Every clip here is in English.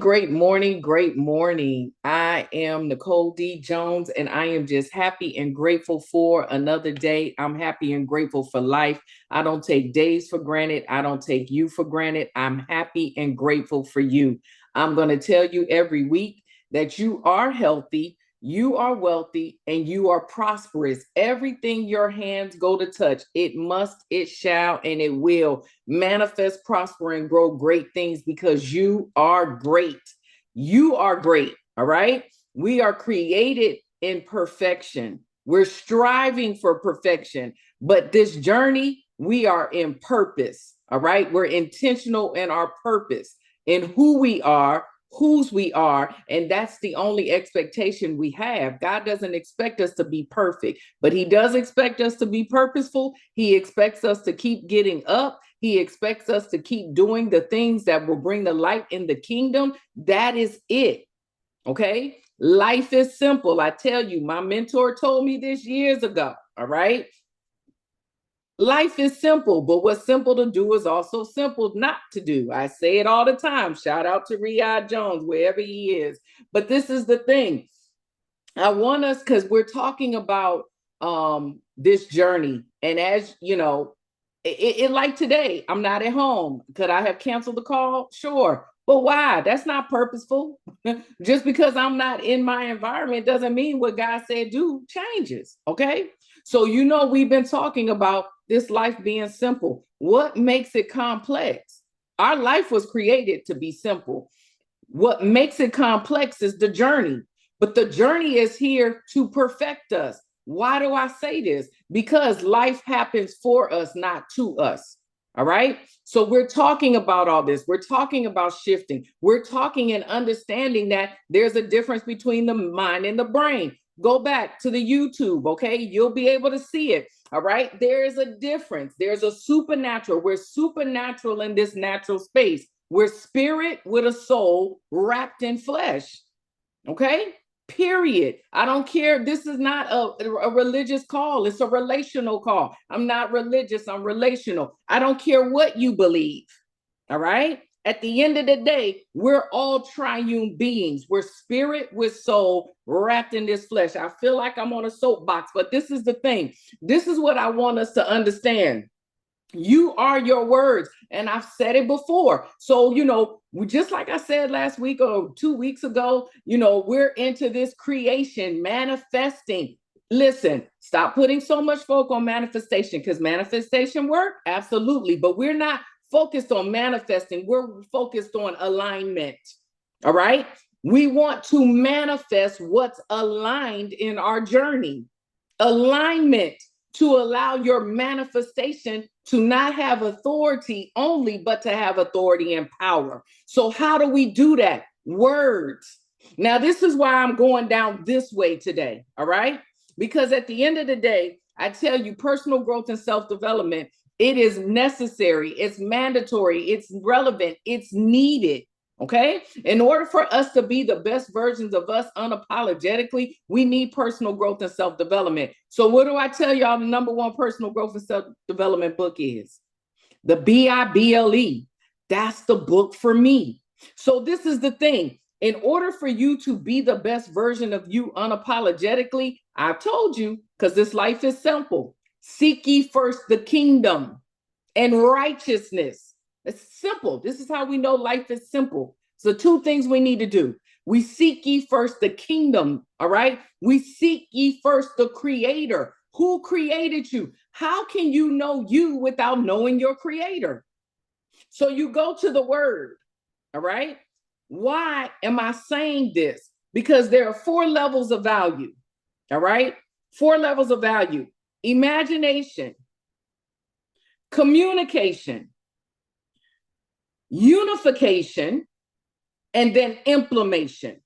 Great morning, great morning. I am Nicole D. Jones, and I am just happy and grateful for another day. I'm happy and grateful for life. I don't take days for granted. I don't take you for granted. I'm happy and grateful for you. I'm going to tell you every week that you are healthy, you are wealthy, and you are prosperous. Everything your hands go to touch, it must, it shall, and it will manifest, prosper, and grow great things because you are great. You are great. All right. We are created in perfection. We're striving for perfection. But this journey, we are in purpose. All right. We're intentional in our purpose, in who we are, whose we are, and that's the only expectation we have. God doesn't expect us to be perfect, but he does expect us to be purposeful. He expects us to keep getting up. He expects us to keep doing the things that will bring the light in the kingdom. That is it. Okay. Life is simple. I tell you, my mentor told me this years ago. All right. Life is simple, but what's simple to do is also simple not to do. I say it all the time. Shout out to Riyad Jones, wherever he is. But this is the thing. I want us, because we're talking about this journey. And as you know, it like today, I'm not at home. Could I have canceled the call? Sure. But why? That's not purposeful. Just because I'm not in my environment doesn't mean what God said do changes. Okay. So, we've been talking about this life being simple. What makes it complex? Our life was created to be simple. What makes it complex is the journey, but the journey is here to perfect us. Why do I say this? Because life happens for us, not to us. All right. So we're talking about all this. We're talking about shifting. We're talking and understanding that there's a difference between the mind and the brain. Go back to the YouTube. Okay. You'll be able to see it. All right. There is a difference. There's a supernatural. We're supernatural in this natural space. We're spirit with a soul wrapped in flesh. Okay. Period. I don't care. This is not a religious call. It's a relational call. I'm not religious. I'm relational. I don't care what you believe. All right. At the end of the day, we're all triune beings. We're spirit with soul wrapped in this flesh. I feel like I'm on a soapbox, but this is the thing. This is what I want us to understand. You are your words. And I've said it before. So, just like I said last week or 2 weeks ago, we're into this creation, manifesting. Listen, stop putting so much focus on manifestation, because manifestation work, absolutely. But we're not focused on manifesting. We're focused on alignment. All right. We want to manifest what's aligned in our journey. Alignment to allow your manifestation to not have authority only, but to have authority and power. So how do we do that? Words. Now, this is why I'm going down this way today. All right. Because at the end of the day, I tell you, personal growth and self-development, it is necessary. It's mandatory. It's relevant. It's needed. Okay. In order for us to be the best versions of us unapologetically, we need personal growth and self-development. So what do I tell y'all the number one personal growth and self-development book is? The Bible. That's the book for me. So this is the thing. In order for you to be the best version of you unapologetically, I've told you, because this life is simple. Seek ye first the kingdom and righteousness. It's simple. This is how we know life is simple. So two things we need to do. We seek ye first the kingdom. All right. We seek ye first the creator. Who created you? How can you know you without knowing your creator? So you go to the word. All right. Why am I saying this? Because there are 4 levels of value. All right. 4 levels of value: imagination, communication, unification, and then implementation.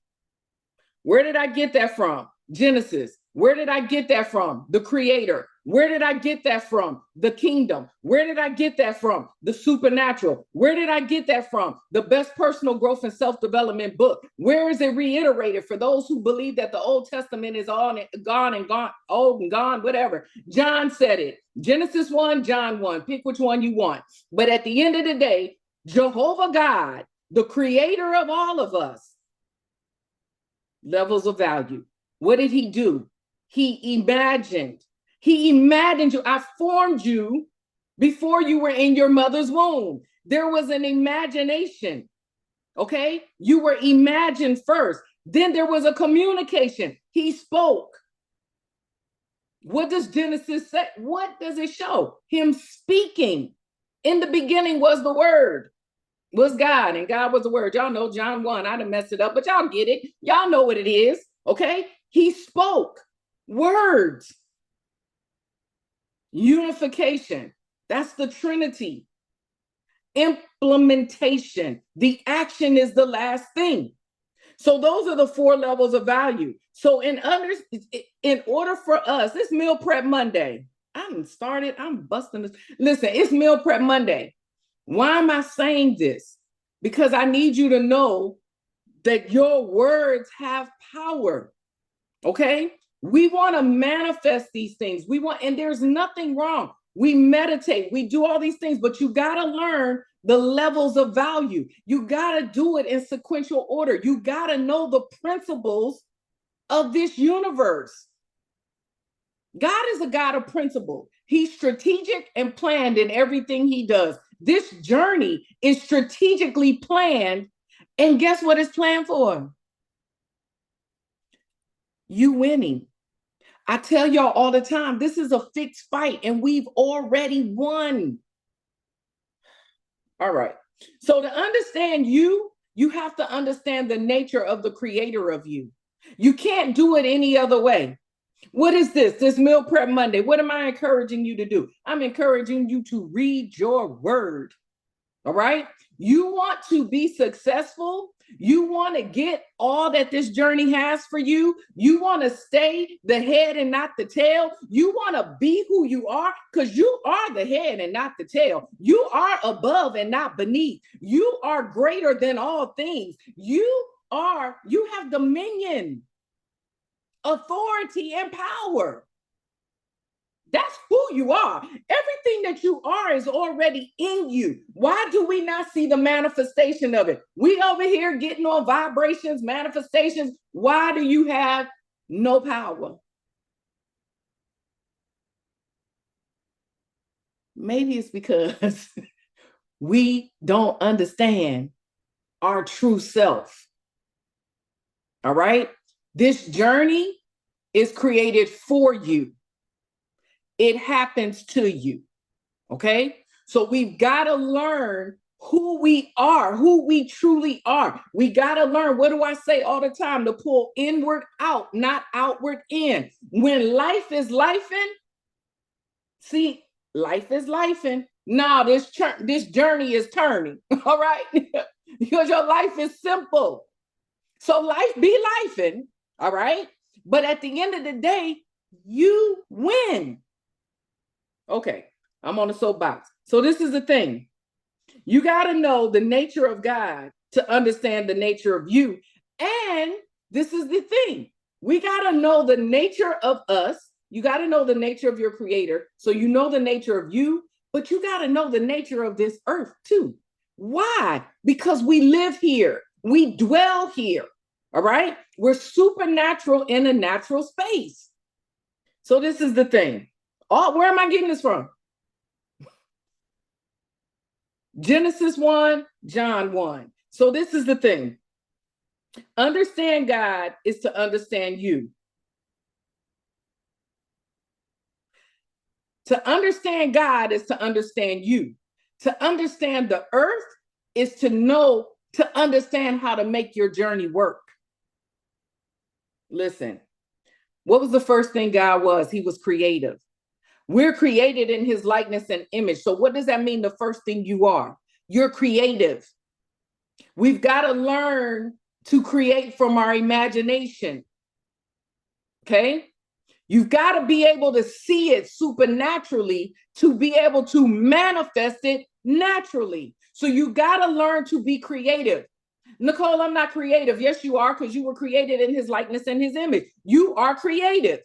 Where did I get that from? Genesis. Where did I get that from? The creator. Where did I get that from? The kingdom. Where did I get that from? The supernatural. Where did I get that from? The best personal growth and self-development book. Where is it reiterated for those who believe that the Old Testament is all gone, old and gone, whatever? John said it. Genesis 1, John 1. Pick which one you want. But at the end of the day, Jehovah God the creator of all of us. Levels of value. What did he do? He imagined you. I formed you before you were in your mother's womb. There was an imagination. Okay, you were imagined first. Then there was a communication. He spoke. What does Genesis say? What does it show? Him speaking. In the beginning was the Word, was God, and God was the Word. Y'all know John 1. I done messed it up, but y'all get it. Y'all know what it is. Okay, he spoke words. Unification. That's the Trinity. Implementation. The action is the last thing. So those are the 4 levels of value. So in order for us, it's Meal Prep Monday. I'm busting this. Listen, it's Meal Prep Monday. Why am I saying this? Because I need you to know that your words have power. Okay? We want to manifest these things. And there's nothing wrong. We meditate, we do all these things, but you got to learn the levels of value. You got to do it in sequential order. You got to know the principles of this universe. God is a God of principle. He's strategic and planned in everything he does. This journey is strategically planned. And guess what it's planned for? You winning. I tell y'all all the time, this is a fixed fight and we've already won. All right. So to understand you have to understand the nature of the creator of you. You can't do it any other way. What is this? This Meal Prep Monday. What am I encouraging you to do? I'm encouraging you to read your word. All right. You want to be successful. You want to get all that this journey has for you. You want to stay the head and not the tail. You want to be who you are because you are the head and not the tail. You are above and not beneath. You are greater than all things. You have dominion, authority, and power. That's who you are. Everything that you are is already in you. Why do we not see the manifestation of it? We over here getting on vibrations, manifestations. Why do you have no power? Maybe it's because we don't understand our true self. All right? This journey is created for you. It happens to you. Okay? So we've got to learn who we are, who we truly are. We got to learn, what do I say all the time? To pull inward out, not outward in. When life is lifing, see, life is lifing. Now this journey is turning. All right? Because your life is simple. So life be lifing. All right? But at the end of the day, you win. Okay, I'm on a soapbox. So this is the thing. You got to know the nature of God to understand the nature of you. And this is the thing. We got to know the nature of us. You got to know the nature of your creator. So you know the nature of you, but you got to know the nature of this earth too. Why? Because we live here. We dwell here. All right? We're supernatural in a natural space. So this is the thing. Where am I getting this from? Genesis 1, John 1. So this is the thing. Understand God is to understand you. To understand God is to understand you. To understand the earth is to understand how to make your journey work. Listen, what was the first thing God was? He was creative. We're created in his likeness and image. So what does that mean? The first thing you are? You're creative. We've got to learn to create from our imagination. Okay? You've got to be able to see it supernaturally to be able to manifest it naturally. So you got to learn to be creative. Nicole, I'm not creative. Yes, you are, because you were created in his likeness and his image. You are creative.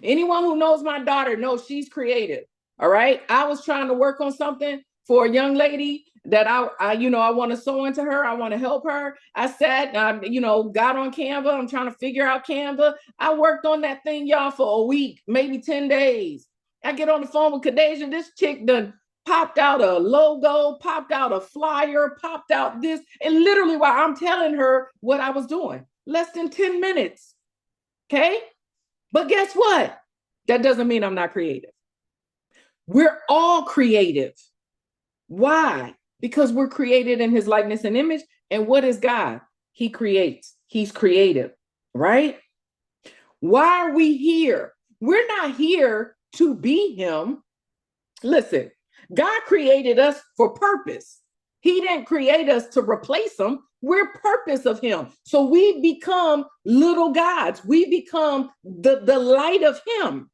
Anyone who knows my daughter knows she's creative. All right. I was trying to work on something for a young lady that I want to sow into her. I want to help her. I sat, got on Canva. I'm trying to figure out Canva. I worked on that thing, y'all, for a week, maybe 10 days. I get on the phone with Kadeja. This chick done popped out a logo, popped out a flyer, popped out this. And literally while I'm telling her what I was doing, less than 10 minutes. Okay. But guess what? That doesn't mean I'm not creative. We're all creative. Why? Because we're created in his likeness and image. And what is God? He creates. He's creative, right? Why are we here? We're not here to be him. Listen, God created us for purpose. He didn't create us to replace him. We're purpose of him. So we become little gods. We become the light of him.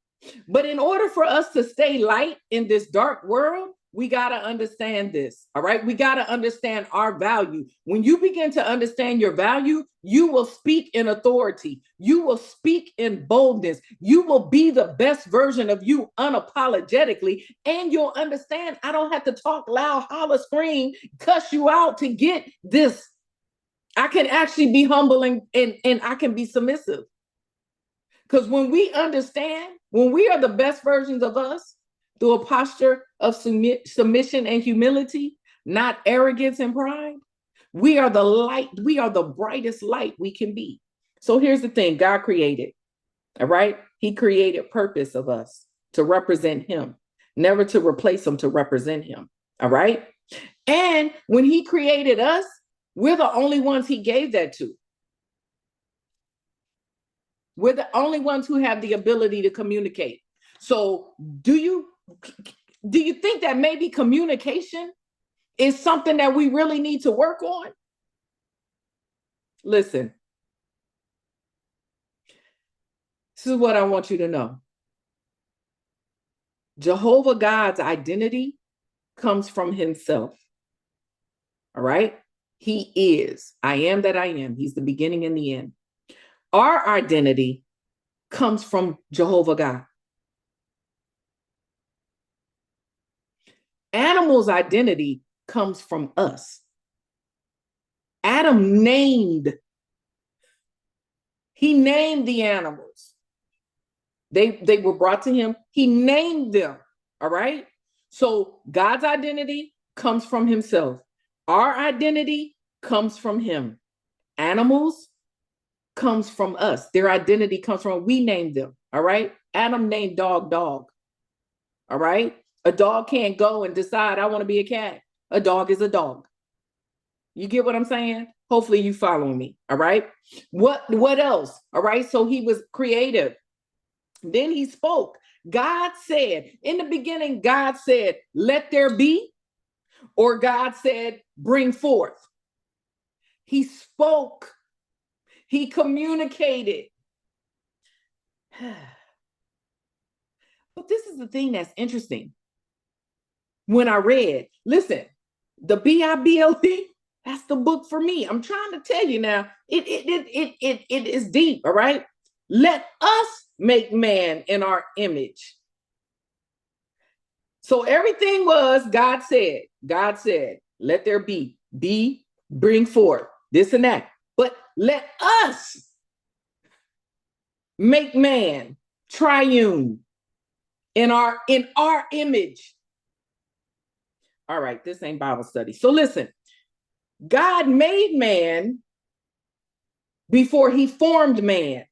But in order for us to stay light in this dark world, we got to understand this. All right. We got to understand our value. When you begin to understand your value, you will speak in authority. You will speak in boldness. You will be the best version of you unapologetically. And you'll understand I don't have to talk loud, holler, scream, cuss you out to get this. I can actually be humble and I can be submissive. Because when we understand, when we are the best versions of us through a posture of submission and humility, not arrogance and pride, we are the light. We are the brightest light we can be. So here's the thing. God created, all right? He created purpose of us to represent him, never to replace him, to represent him, all right? And when he created us, we're the only ones he gave that to. We're the only ones who have the ability to communicate. So do you think that maybe communication is something that we really need to work on? Listen, this is what I want you to know. Jehovah God's identity comes from himself. All right? He is. I am that I am. He's the beginning and the end. Our identity comes from Jehovah God. Animals' identity comes from us. Adam he named the animals. They were brought to him. He named them. All right. So God's identity comes from himself. Our identity comes from him. Animals comes from us. Their identity comes from, we named them. All right. Adam named dog. All right. A dog can't go and decide, I want to be a cat. A dog is a dog. You get what I'm saying? Hopefully you follow me. All right. What else? All right. So he was creative. Then he spoke. God said, in the beginning, God said, let there be, or God said, bring forth. He spoke. He communicated. But this is the thing that's interesting. When I read, listen, the Bible, that's the book for me. I'm trying to tell you now, it is deep, all right? Let us make man in our image. So everything was, God said, let there be, bring forth, this and that. But let us make man triune in our image. All right, this ain't Bible study. So listen, God made man before he formed man.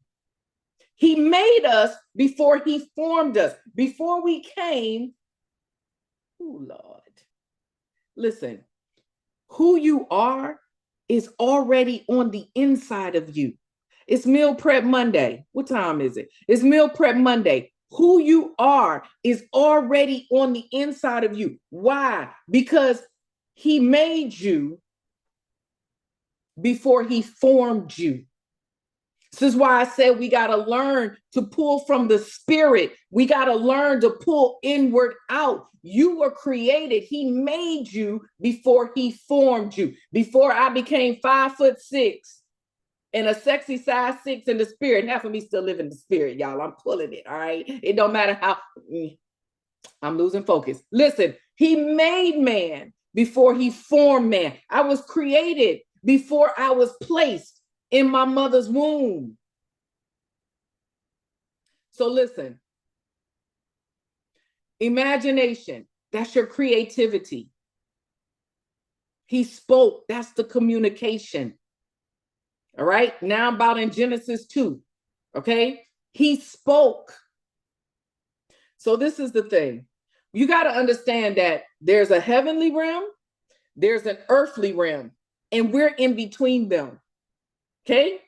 He made us before he formed us. Before we came, oh Lord, listen, who you are is already on the inside of you. It's Meal Prep Monday. What time is it? It's Meal Prep Monday. Who you are is already on the inside of you. Why? Because he made you before he formed you. This is why I said we got to learn to pull from the spirit. We got to learn to pull inward out. You were created. He made you before he formed you. Before I became 5'6" and a sexy size 6 in the spirit. Half of me still live in the spirit, y'all. I'm pulling it, all right? It don't matter how, I'm losing focus. Listen, he made man before he formed man. I was created before I was placed in my mother's womb. So listen, imagination, that's your creativity. He spoke, that's the communication. All right, now about in Genesis 2, okay? He spoke. So this is the thing. You got to understand that there's a heavenly realm, there's an earthly realm, and we're in between them. Okay?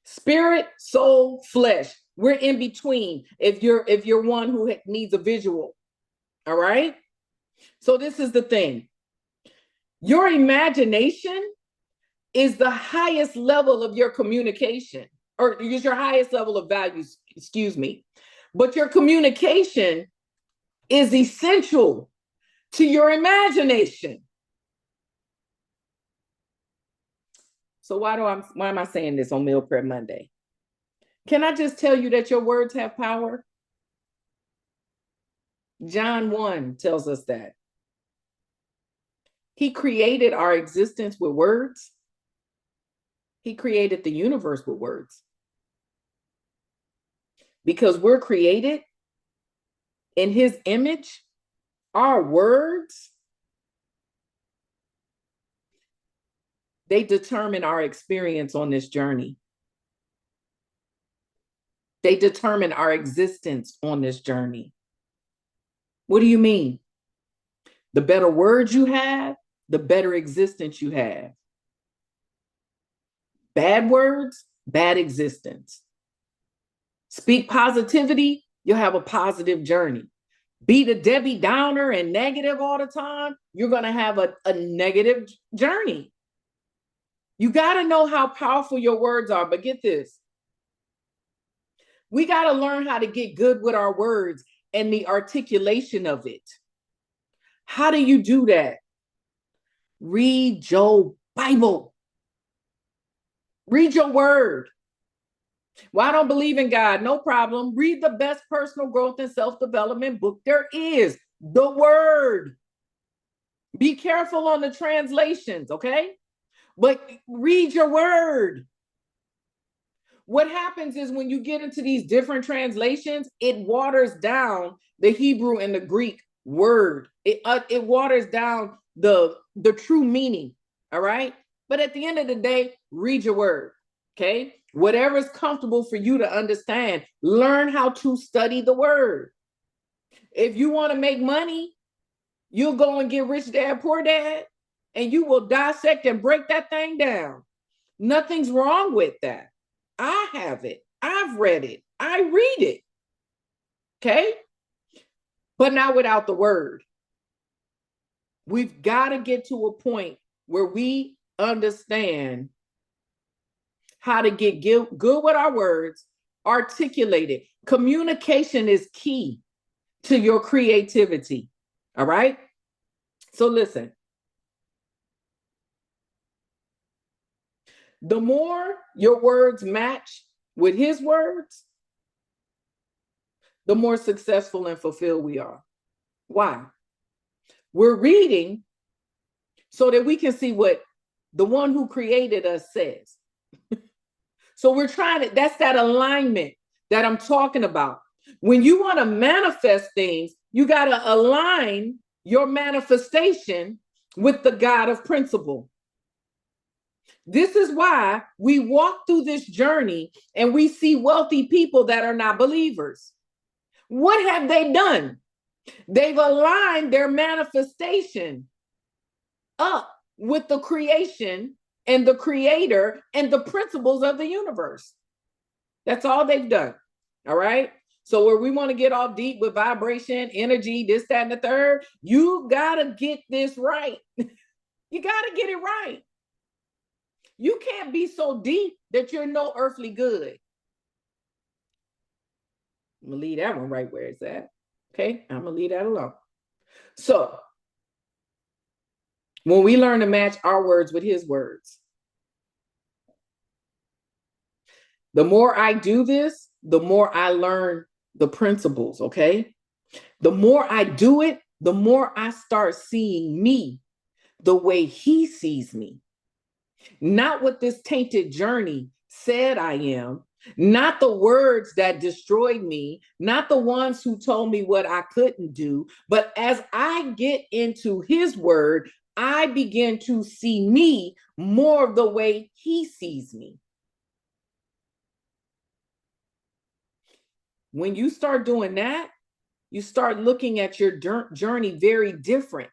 Spirit, soul, flesh. We're in between. If you're one who needs a visual. All right? So this is the thing. Your imagination is the highest level of your communication, or is your highest level of values, excuse me. But your communication is essential to your imagination. So why am I saying this on Meal Prep Monday? Can I just tell you that your words have power? John 1 tells us that. He created our existence with words. He created the universe with words. Because we're created in his image, our words, they determine our experience on this journey. They determine our existence on this journey. What do you mean? The better words you have, the better existence you have. Bad words, bad existence. Speak positivity, you'll have a positive journey. Be the Debbie Downer and negative all the time, you're going to have a negative journey. You got to know how powerful your words are, but get this. We got to learn how to get good with our words and the articulation of it. How do you do that? Read your Bible. Read your word. Well, I don't believe in God. No problem. Read the best personal growth and self-development book there is, the Word. Be careful on the translations, okay? But read your word. What happens is when you get into these different translations, it waters down the Hebrew and the Greek word. It waters down the true meaning, all right? But at the end of the day, read your word, okay? Whatever is comfortable for you to understand, learn how to study the word. If you want to make money, you'll go and get Rich Dad, Poor Dad, and you will dissect and break that thing down. Nothing's wrong with that. I have it. I've read it. I read it. Okay? But not without the word. We've got to get to a point where we understand how to get good with our words, articulate it. Communication is key to your creativity. All right? So listen. The more your words match with his words, the more successful and fulfilled we are. Why? We're reading so that we can see what the one who created us says. So we're trying to, that's that alignment that I'm talking about. When you want to manifest things, you got to align your manifestation with the God of principle. This is why we walk through this journey and we see wealthy people that are not believers. What have they done? They've aligned their manifestation up with the creation and the creator and the principles of the universe. That's all they've done. All right. So where we want to get all deep with vibration, energy, this, that, and the third, you got to get this right. You got to get it right. You can't be so deep that you're no earthly good. I'm going to leave that one right where it's at. Okay, I'm going to leave that alone. So when we learn to match our words with his words, the more I do this, the more I learn the principles, okay? The more I do it, the more I start seeing me the way he sees me, not what this tainted journey said I am, not the words that destroyed me, not the ones who told me what I couldn't do. But as I get into his word, I begin to see me more of the way he sees me. When you start doing that, you start looking at your journey very different,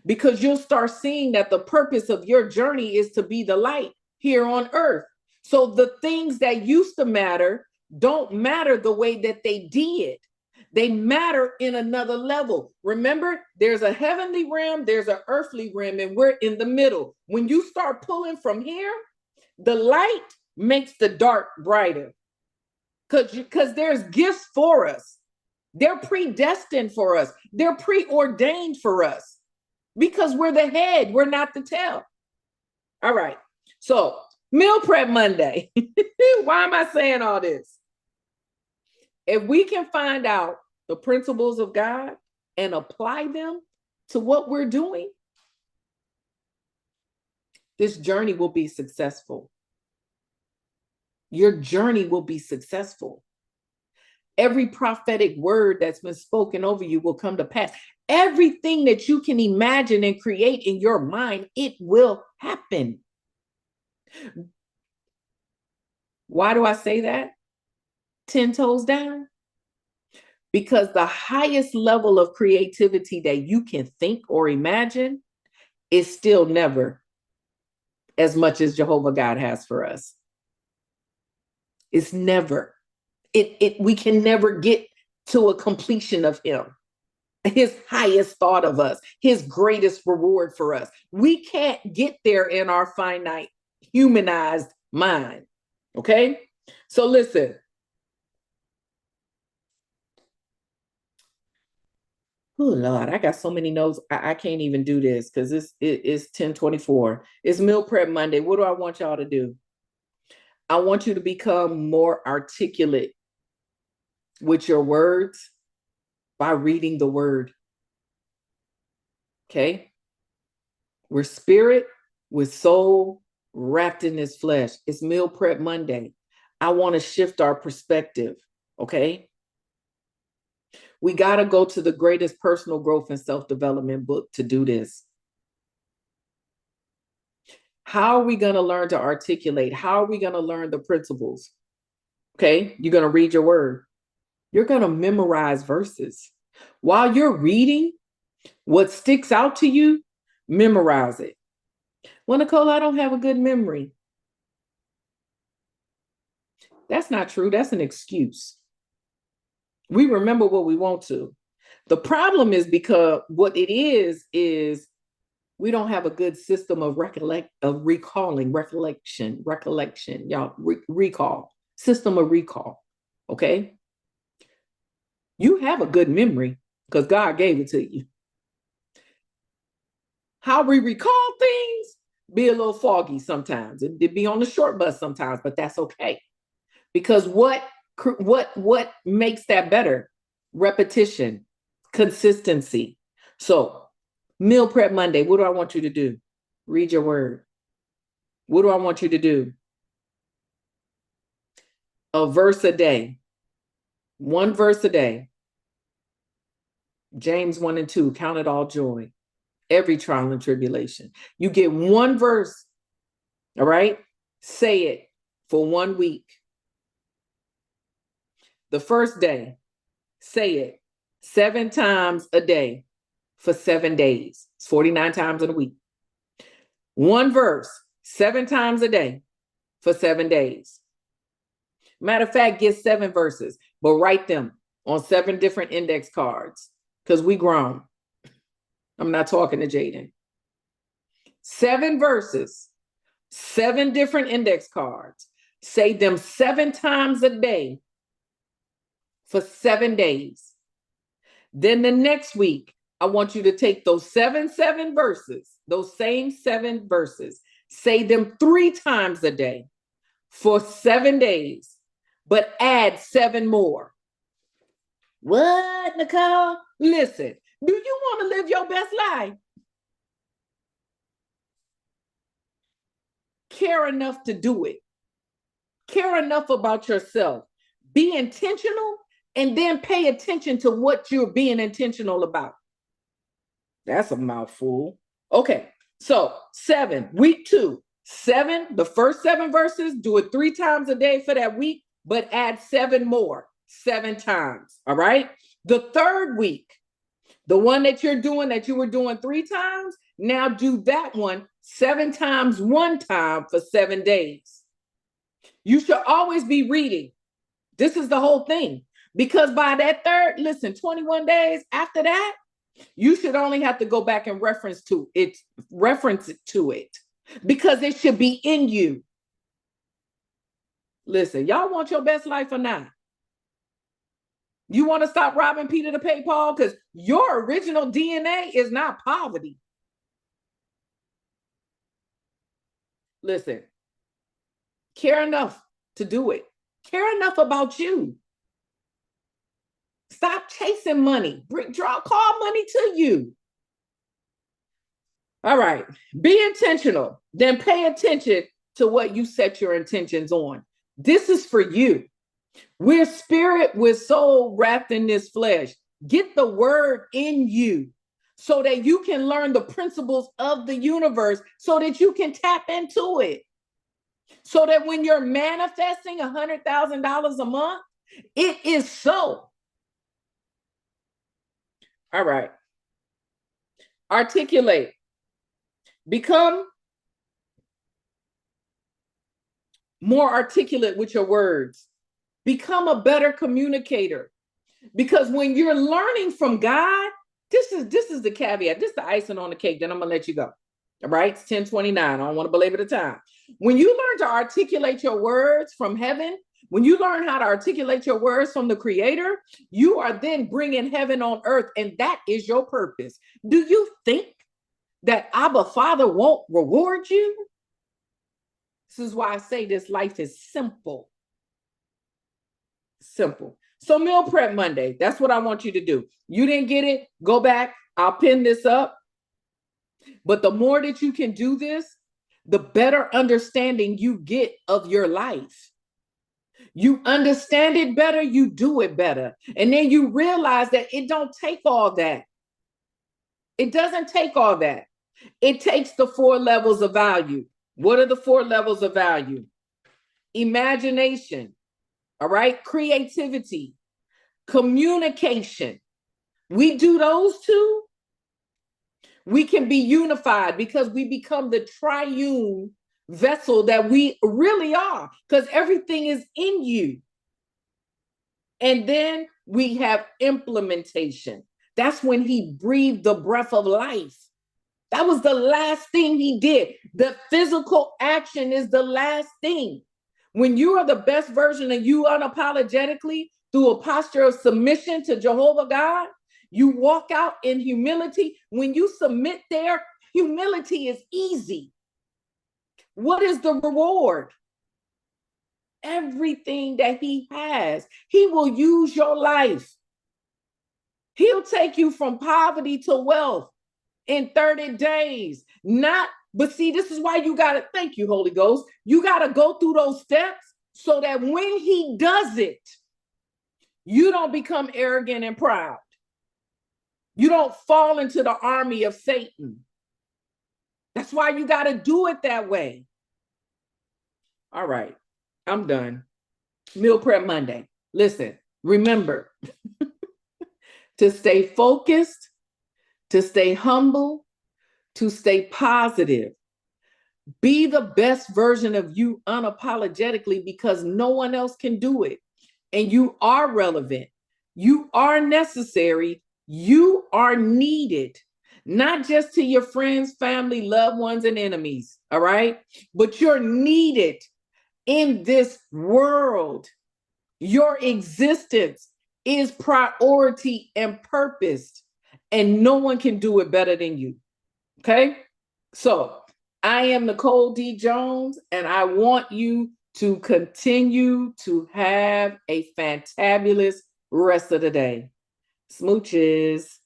because you'll start seeing that the purpose of your journey is to be the light here on earth. So the things that used to matter don't matter the way that they did. They matter in another level. Remember, there's a heavenly realm, there's an earthly realm, and we're in the middle. When you start pulling from here, the light makes the dark brighter, because there's gifts for us. They're predestined for us. They're preordained for us, because we're the head, we're not the tail. All right. So, Meal Prep Monday. Why am I saying all this? If we can find out the principles of God and apply them to what we're doing, this journey will be successful. Your journey will be successful. Every prophetic word that's been spoken over you will come to pass. Everything that you can imagine and create in your mind, it will happen. Why do I say that? 10 toes down. Because the highest level of creativity that you can think or imagine is still never as much as Jehovah God has for us. It's never. We can never get to a completion of him, his highest thought of us, his greatest reward for us. We can't get there in our finite, humanized mind. Okay? So listen. Oh, Lord, I got so many notes. I can't even do this because it's 10:24. It's Meal Prep Monday. What do I want y'all to do? I want you to become more articulate with your words by reading the word. Okay? We're spirit with soul wrapped in this flesh. It's Meal Prep Monday. I want to shift our perspective. Okay? We got to go to the greatest personal growth and self-development book to do this. How are we going to learn to articulate? How are we going to learn the principles? Okay? You're going to read your word. You're going to memorize verses. While you're reading, what sticks out to you, memorize it. Well, Nicole, I don't have a good memory. That's not true. That's an excuse. We remember what we want to. The problem is because what it is we don't have a good system of recollection, y'all, recall, system of recall, okay? You have a good memory because God gave it to you. How we recall things be a little foggy sometimes. It'd be on the short bus sometimes, but that's okay. Because what makes that better? Repetition, consistency. So, Meal Prep Monday, what do I want you to do? Read your word. What do I want you to do? A verse a day. One verse a day. James 1 and 2, count it all joy. Every trial and tribulation. You get one verse, all right? Say it for 1 week. The first day, say it 7 times a day for 7 days. It's 49 times in a week. One verse, 7 times a day for 7 days. Matter of fact, get 7 verses, but write them on 7 different index cards because we grown. I'm not talking to Jaden. 7 verses, 7 different index cards. Say them 7 times a day for 7 days. Then the next week, I want you to take those 7 verses, those same 7 verses, say them 3 times a day for 7 days, but add 7 more. What, Nicole? Listen, do you want to live your best life? care enough to do it. Care enough about yourself. Be intentional and then pay attention to what you're being intentional about. That's a mouthful. Okay, so 7, week 2, 7, the first 7 verses, do it 3 times a day for that week, but add 7 more, 7 times. All right. The third week, the one that you're doing that you were doing 3 times, now do that one 7 times 1 time for 7 days. You should always be reading. This is the whole thing. Because by that third, listen, 21 days after that, you should only have to go back and reference it to it because it should be in you. Listen, y'all want your best life or not? You want to stop robbing Peter to pay Paul? Because your original DNA is not poverty. Listen, care enough to do it. Care enough about you. Stop chasing money. Call money to you. All right. Be intentional. Then pay attention to what you set your intentions on. This is for you. We're spirit with soul wrapped in this flesh. Get the word in you so that you can learn the principles of the universe so that you can tap into it. So that when you're manifesting $100,000 a month, it is so. All right. Articulate. Become more articulate with your words. Become a better communicator. Because when you're learning from God, this is the caveat. This is the icing on the cake. Then I'm going to let you go. All right. It's 10:29. I don't want to belabor the time. When you learn to articulate your words from heaven, when you learn how to articulate your words from the Creator, you are then bringing heaven on earth. And that is your purpose. Do you think that Abba Father won't reward you? This is why I say this life is simple. Simple. So meal prep Monday, that's what I want you to do. You didn't get it, go back. I'll pin this up. But the more that you can do this, the better understanding you get of your life. You understand it better, you do it better. And then you realize that it don't take all that. It doesn't take all that. It takes the 4 levels of value. What are the 4 levels of value? Imagination, all right? Creativity, communication. We do those 2. We can be unified because we become the triune vessel that we really are, because everything is in you. And then we have implementation. That's when he breathed the breath of life. That was the last thing he did. The physical action is the last thing. When you are the best version of you unapologetically through a posture of submission to Jehovah God, you walk out in humility. When you submit there, humility is easy. What is the reward? Everything that he has. He will use your life. He'll take you from poverty to wealth in 30 days. But see, this is why you got to, thank you, Holy Ghost. You got to go through those steps so that when he does it, you don't become arrogant and proud. You don't fall into the army of Satan. That's why you got to do it that way. All right, I'm done. Meal Prep Monday. Listen, remember to stay focused, to stay humble, to stay positive. Be the best version of you unapologetically because no one else can do it. And you are relevant. You are necessary. You are needed, not just to your friends, family, loved ones, and enemies, all right? But you're needed in this world. Your existence is priority and purposed, and no one can do it better than you, okay? So I am Nicole D. Jones, and I want you to continue to have a fantabulous rest of the day. Smooches.